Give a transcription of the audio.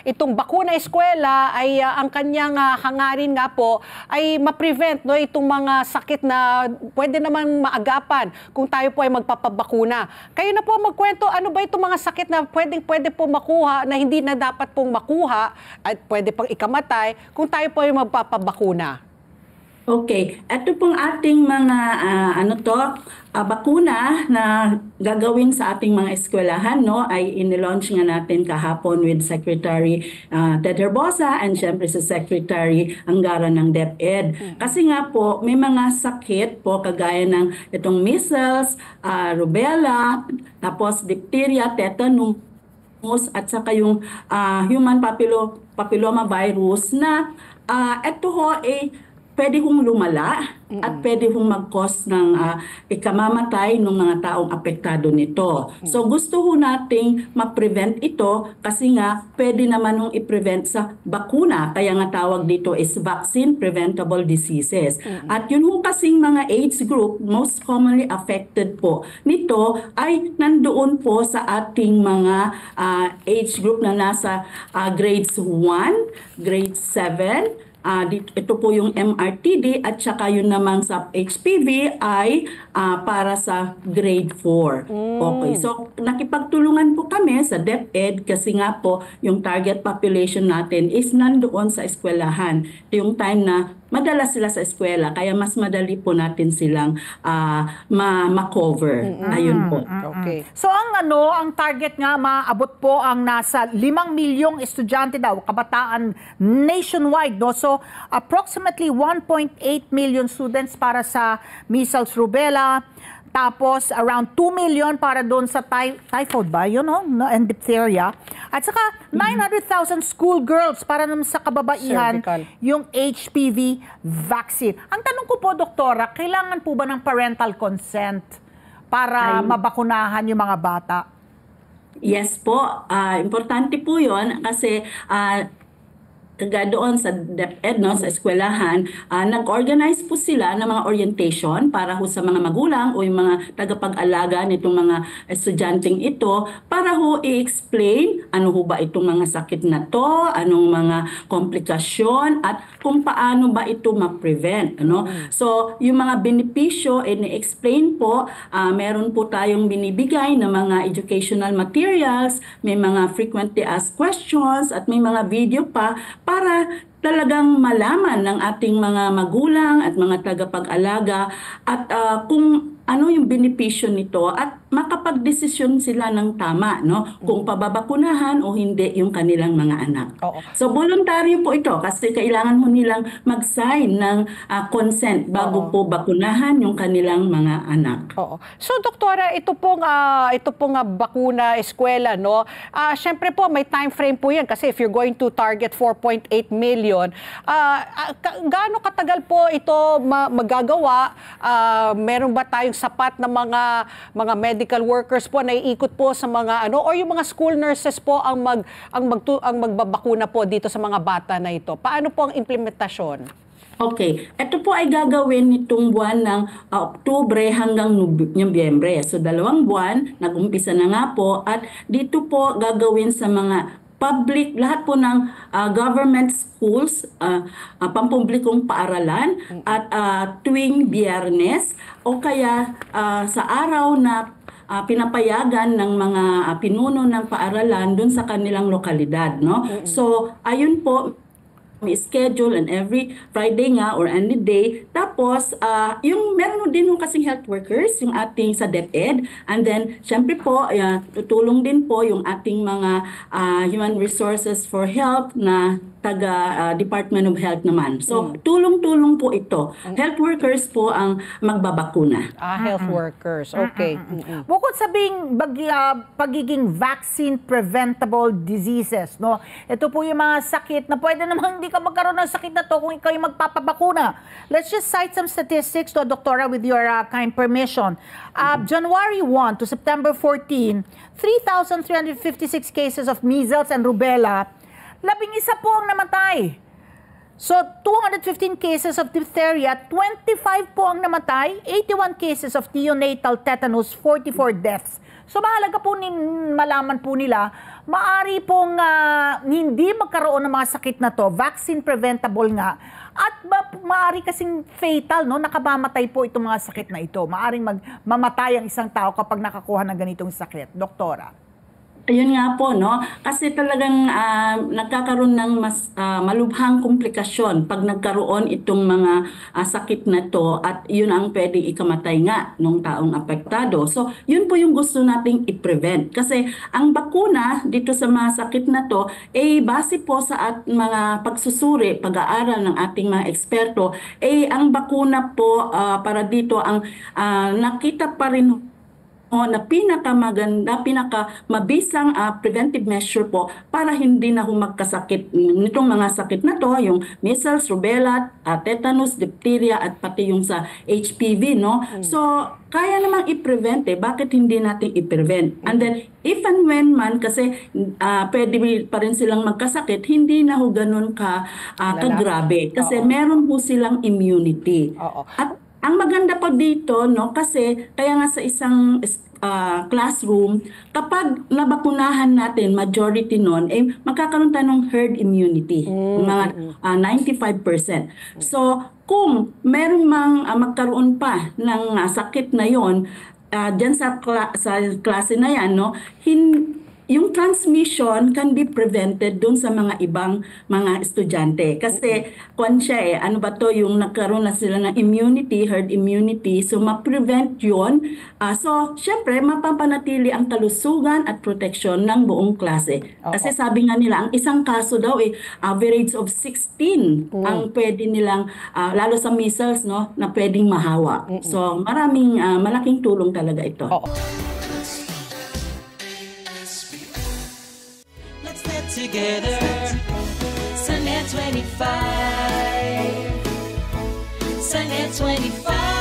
itong bakuna eskwela ay ang kanyang hangarin nga po ay ma-prevent no, itong mga sakit na pwede namang maagapan kung tayo po ay magpapabakuna. Kayo na po magkwento, ano ba itong mga sakit na pwede po makuha na hindi na dapat pong makuha at pwede pang ikamatay kung tayo po ay magpapabakuna? Okay, ito pong ating mga bakuna na gagawin sa ating mga eskwelahan, no, ay inilaunch nga natin kahapon with Secretary Ted Herbosa and syempre sa Secretary Angara ng DepEd. Kasi nga po, may mga sakit po kagaya ng itong measles, rubella, tapos diphtheria, tetanus, at saka yung human papilloma virus na ito ho ay pwede hong lumala at pwede hong mag-cause ng ikamamatay ng mga taong apektado nito. So gusto ho nating ma-prevent ito kasi nga pwede naman hong i-prevent sa bakuna. Kaya nga tawag dito is vaccine preventable diseases. At yun ho kasing mga age group most commonly affected po nito ay nandoon po sa ating mga age group na nasa grades 1, grade 7, ito po yung MRTD at saka yun namang sa HPV ay para sa grade 4. Okay, so nakipagtulungan po kami sa DepEd kasi nga po yung target population natin is nandoon sa eskwelahan. Yung time na madalas sila sa eskwela, kaya mas madali po natin silang ma-cover. Ayun po. Okay. So ang target nga maabot po ang nasa 5 milyong estudyante daw, kabataan nationwide, no? So approximately 1.8 million students para sa measles, rubella, tapos around 2 million para doon sa typhoid ba, yun, no? And diphtheria. At saka 900,000 school girls para naman sa kababaihan yung HPV vaccine. Ang tanong ko po, Doktora, kailangan po ba ng parental consent para mabakunahan yung mga bata? Yes po. Importante po yun kasi doon sa DepEd, no, sa eskwelahan, nag-organize po sila ng mga orientation para ho sa mga magulang o yung mga tagapag-alaga nitong mga estudyanteng ito para ho i-explain ano ho ba itong mga sakit na to, anong mga komplikasyon at kung paano ba ito ma-prevent. Ano? So, yung mga benepisyo, ni-explain po, meron po tayong binibigay na mga educational materials, may mga frequently asked questions at may mga video pa para talagang malaman ng ating mga magulang at mga tagapag-alaga at kung ano yung benepisyo nito at makapagdesisyon sila ng tama, no? Kung pababakunahan o hindi yung kanilang mga anak. So voluntaryo po ito kasi kailangan mo nilang mag-sign ng consent bago po bakunahan yung kanilang mga anak. So Doktora, ito pong bakuna eskwela, no? Syempre po may time frame po yan kasi if you're going to target 4.8 million, gaano katagal po ito magagawa? Meron ba tayong sapat na mga medical workers po na iikot po sa mga or yung mga school nurses po ang magbabakuna po dito sa mga bata na ito? Paano po ang implementasyon? Okay. Ito po ay gagawin nitong buwan ng Oktubre hanggang Nobyembre. So 2 buwan, nag-umpisa na nga po at dito po gagawin sa mga public, lahat po ng government schools, pampublikong paaralan at tuwing Biyernes o kaya sa araw na pinapayagan ng mga pinuno ng paaralan dun sa kanilang lokalidad, no? So ayun po, may schedule and every Friday nga or any day. Tapos, yung meron din mo kasing health workers, yung ating sa DepEd. And then, syempre po, tutulong din po yung ating mga human resources for health na taga Department of Health naman. So, tulong-tulong po ito. Health workers po ang magbabakuna. Health workers. Okay. Bukod sabing pagiging vaccine preventable diseases, no? Ito po yung mga sakit na pwede naman hindi ka magkaroon ng sakit na to kung ikaw yung magpapabakuna. Let's just cite some statistics to Doktora with your kind permission. January 1 to September 14, 3,356 cases of measles and rubella. 11 po ang namatay. So, 215 cases of diphtheria, 25 po ang namatay, 81 cases of neonatal tetanus, 44 deaths. So, mahalaga po malaman po nila maari pong hindi magkaroon ng mga sakit na to, vaccine preventable nga, at maari kasing fatal, no? Nakamamatay po itong mga sakit na ito. Maaring mamatay ang isang tao kapag nakakuha ng ganitong sakit. Doktora. Ayun nga po, no? Kasi talagang nagkakaroon ng mas malubhang komplikasyon pag nagkaroon itong mga sakit na to, at yun ang pwedeng ikamatay nga ng taong apektado. So, yun po yung gusto nating i-prevent. Kasi ang bakuna dito sa mga sakit na to, base po sa mga pagsusuri, pag-aaral ng ating mga eksperto, ang bakuna po para dito ang nakita pa rin na pinakamaganda, pinakamabisang preventive measure po para hindi na magkasakit nitong mga sakit na to, yung measles, rubella, tetanus, diphtheria, at pati yung sa HPV, no? So, kaya namang i-prevent bakit hindi natin i-prevent? And then, if and when man, kasi pwede pa rin silang magkasakit, hindi na ho ganun kagrabe. Kasi meron po silang immunity. At ang maganda po dito, no, kasi kaya nga sa isang classroom, kapag nabakunahan natin, majority nun, magkakaroon tayo ng herd immunity, mga 95%. So, kung meron magkaroon pa ng sakit na yon, dyan sa klase na yan, no, yung transmission can be prevented dun sa mga ibang mga estudyante. Kasi, ano ba to, yung nagkaroon na sila ng immunity, herd immunity, so ma-prevent yun. So, syempre, mapapanatili ang kalusugan at protection ng buong klase. Kasi sabi nga nila, ang isang kaso daw, average of 16 ang pwede nilang, lalo sa measles, no, na pwedeng mahawa. So, malaking tulong talaga ito. Together, Sunnet 25, Sunnet 25.